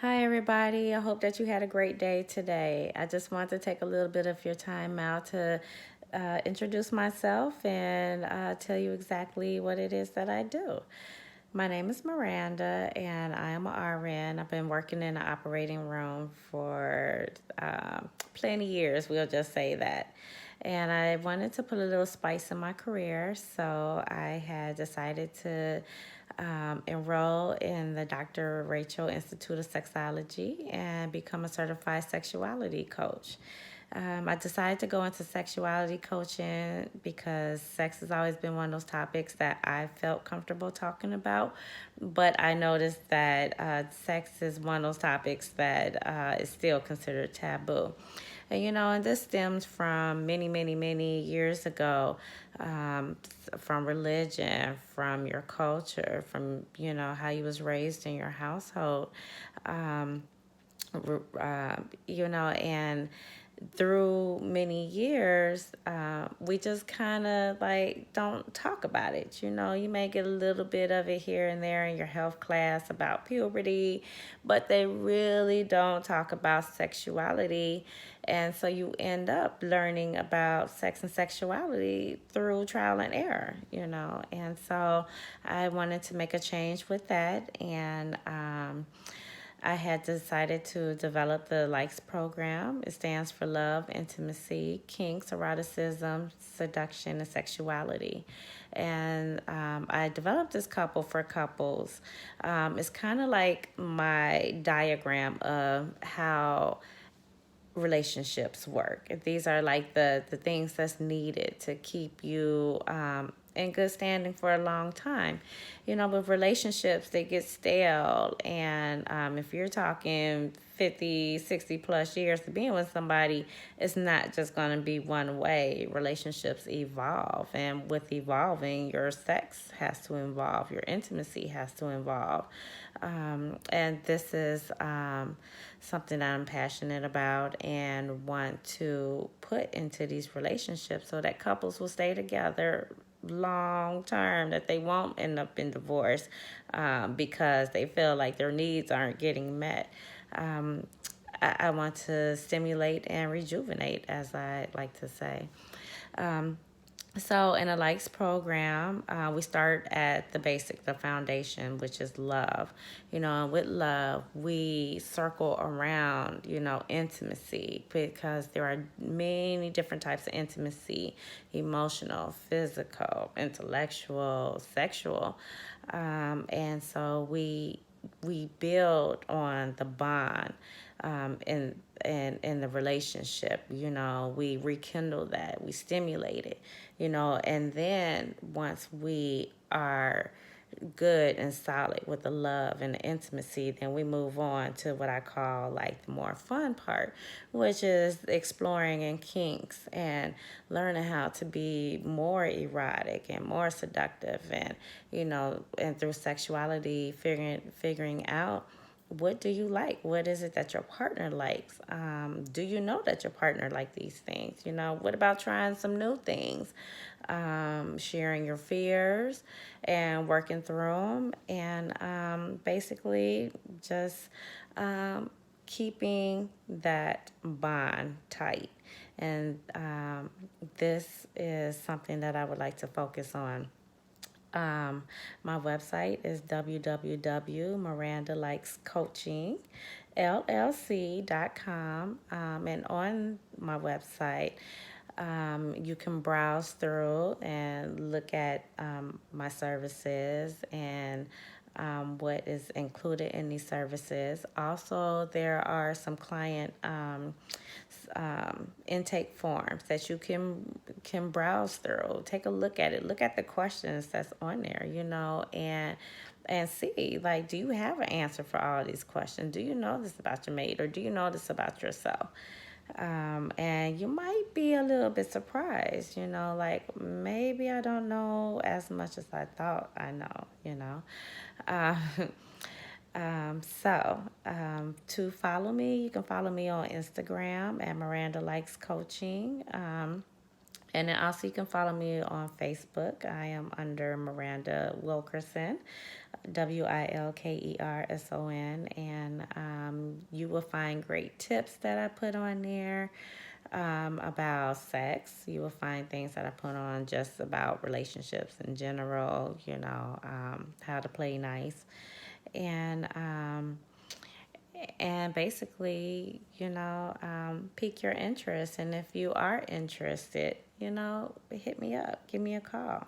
Hi, everybody. I hope that you had a great day today. I just want to take a little bit of your time out to introduce myself and tell you exactly what it is that I do. My name is Miranda, and I am an RN. I've been working in the operating room for plenty years, we'll just say that. And I wanted to put a little spice in my career, so I had decided to enroll in the Dr. Rachel Institute of Sexuality and become a certified sexuality coach. I decided to go into sexuality coaching because sex has always been one of those topics that I felt comfortable talking about. But I noticed that sex is one of those topics that is still considered taboo. And this stems from many, many, many years ago, from religion, from your culture, from, how you was raised in your household. Um, and through many years, we just kind of like don't talk about it. You may get a little bit of it here and there in your health class about puberty, but they really don't talk about sexuality. And so you end up learning about sex and sexuality through trial and error. And so I wanted to make a change with that. And, I had decided to develop the L.I.K.E.S program. It stands for Love, Intimacy, Kinks, Eroticism, Seduction, and Sexuality. And I developed this couple for couples. It's kind of like my diagram of how relationships work. These are like the things that's needed to keep you in good standing for a long time. With relationships, they get stale. And if you're talking 50, 60 plus years to being with somebody, it's not just going to be one way. Relationships evolve. And with evolving, your sex has to evolve, your intimacy has to evolve. And this is something that I'm passionate about and want to put into these relationships so that couples will stay together long term, that they won't end up in divorce because they feel like their needs aren't getting met. Um, I want to stimulate and rejuvenate, as I like to say. Um, so in a L.I.K.E.S program, we start at the basic, the foundation, which is love. And with love, we circle around, intimacy, because there are many different types of intimacy: emotional, physical, intellectual, sexual. And so we build on the bond in the relationship. We rekindle that, we stimulate it. And then once we are good and solid with the love and the intimacy, then we move on to what I call like the more fun part, which is exploring in kinks and learning how to be more erotic and more seductive, and through sexuality, figuring out, what do you like? What is it that your partner likes? Do you know that your partner likes these things? What about trying some new things? Sharing your fears and working through them, and basically just keeping that bond tight. And this is something that I would like to focus on. My website is www.mirandalikescoaching.llc.com. And on my website, you can browse through and look at my services and what is included in these services. Also, there are some client intake forms that you can browse through. Take a look at it. Look at the questions that's on there, and see, like, do you have an answer for all these questions? Do you know this about your mate, or do you know this about yourself? And you might be a little bit surprised, like, maybe I don't know as much as I thought I know. Uh, to follow me, you can follow me on Instagram at Miranda Likes Coaching. And then also you can follow me on Facebook. I am under Miranda Wilkerson, WILKERSON, and you will find great tips that I put on there about sex. You will find things that I put on just about relationships in general, how to play nice. And basically, pique your interest. And if you are interested, hit me up, give me a call.